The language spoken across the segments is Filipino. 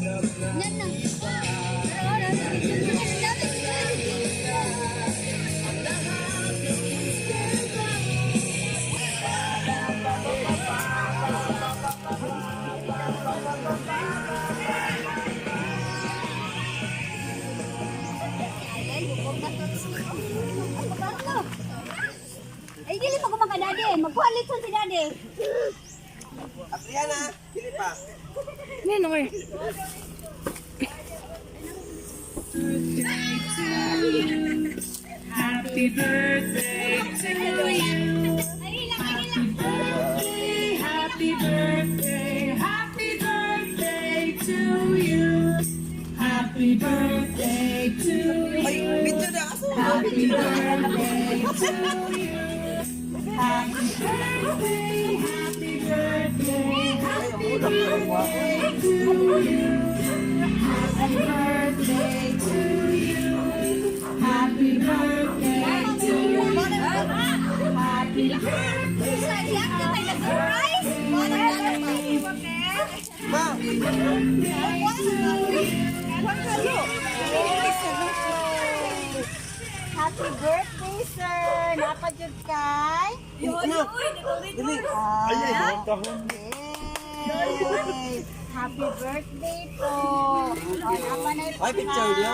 Yan na. Ay, dili pa ko makadade. Magkuhalit si dade. Adriana, dili pa. Nino eh. Happy birthday to you. Happy birthday, happy birthday to you. Happy birthday to Ay, you. video na kaso. Happy birthday to you. Happy birthday, happy birthday, happy birthday to you. Happy birthday to you. Happy birthday to you. Happy birthday. Ma, Happy birthday, sir! Napadyod kay? ano? Dili. Yay! Happy birthday po! Ay, picture niyo?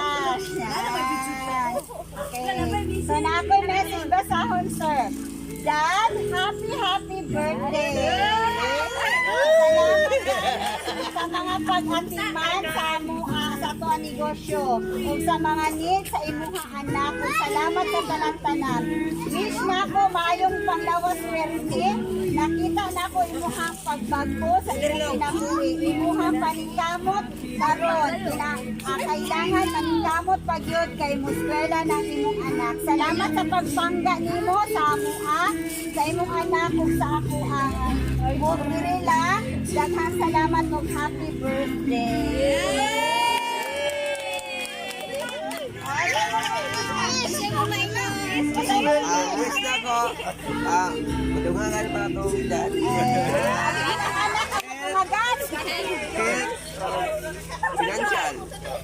Okay. So, na ako'y message basahon, sir. Dad, happy birthday! Salamat sa mga pag-atiman sa ato ang negosyo o sa mga needs sa imuha anak. Salamat sa talantanan. Wish na ako maayong panglawas swerte. Nakita na ko imuhang pagbago sa kinabuhi. Imuhang paningkamot karon. Kailangan maningkamot pagyod kay muskwela ng imong anak. Salamat sa pagpangga nimo sa amuha, sa imong anak ug sa ako ang Dirila, daghang salamat ug happy birthday. Wish na ko. Madungangan pa itong dad. Financial.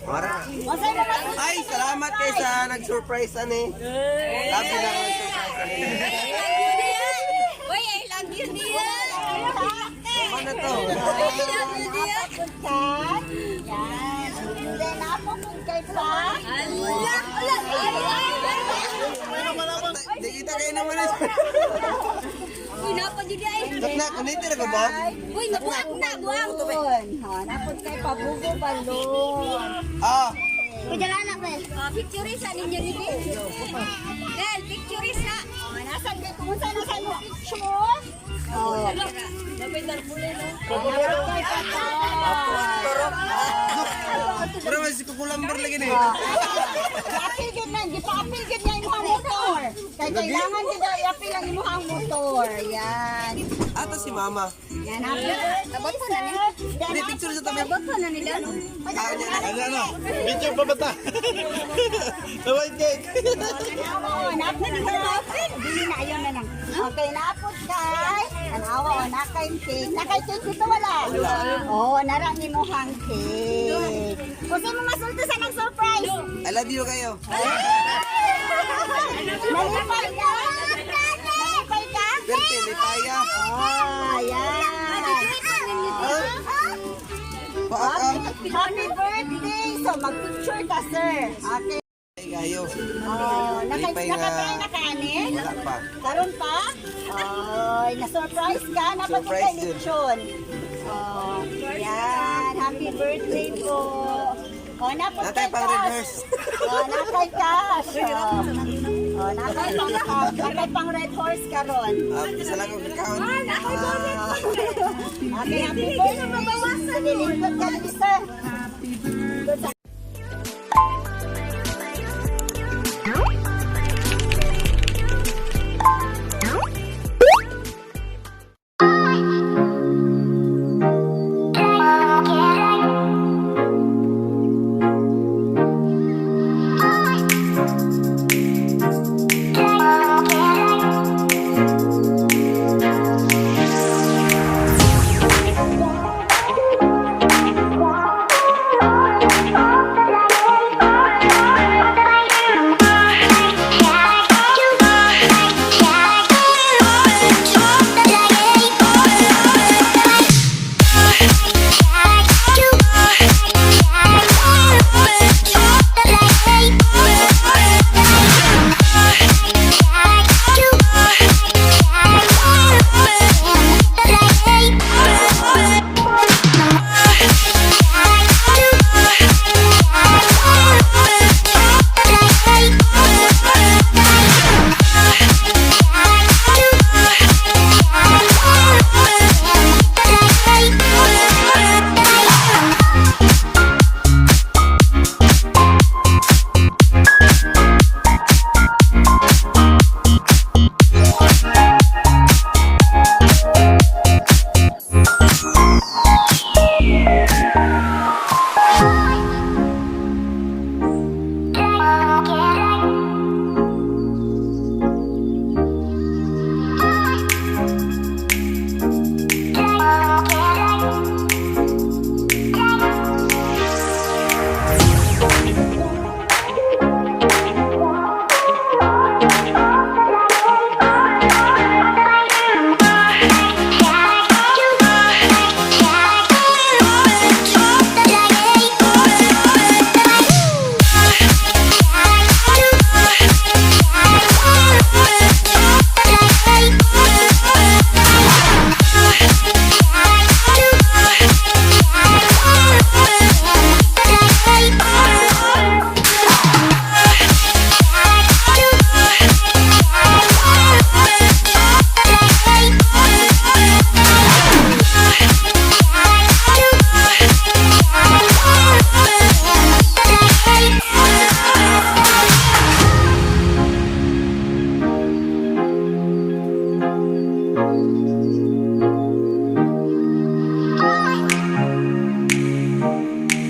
Mara. Ay, salamat kay sa nag-surprise ani. Sabi na ko surprise ani. Uy, I love you, Dia. Ano to? Yan. Then, ako kung kay pa. Di kita kayo naman eh. Uy, napad yun ay. Sakna, kuniti na ko ba? Uy, buwag na, buwag. Napad kay pabugo balon. Ah, Kujala na, Bel. Pictureisa ninyo ni Bel. Bel, pictureisa. Nasaan kayo? Kumunta na sa mo picture? Oh. pero masih kukulamber lagi nih. Apil gid na, di pa apil gid na imong motor. Kay kailangan gid apil ang imong motor. Yan. Atas si mama. Yan apil. Abot ko na ni. Ini picture sa tabi. Abot ko na ni Dan. Ano? Picture pa bata. Naway cake. Napod na apil. Dili na ayon na lang. Okay, napod kay. Tanawa o nakay cake. Nakay cake dito wala. Oh, nara ni mo hang cake. Kasi mo masulto sa nag-surprise. I love you kayo. Nalipay ka? Nalipay ka? Birthday, lipaya. Oh, yan. Happy birthday! So, mag-picture ka, sir. Okay. Ay, kayo. Oh, Lipay nakatry na ka, ani? Wala pa. Karon pa? Oh, na-surprise ka. Surprise yun. Napag-election. Oh, yan. Happy birthday po. Oh, napag Natay pang red horse. Oh, nakay cash. Oh, nakay pang red horse karon. Isa lang ang account. Okay, happy birthday. Nilingkod ka ni sir.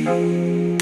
birthday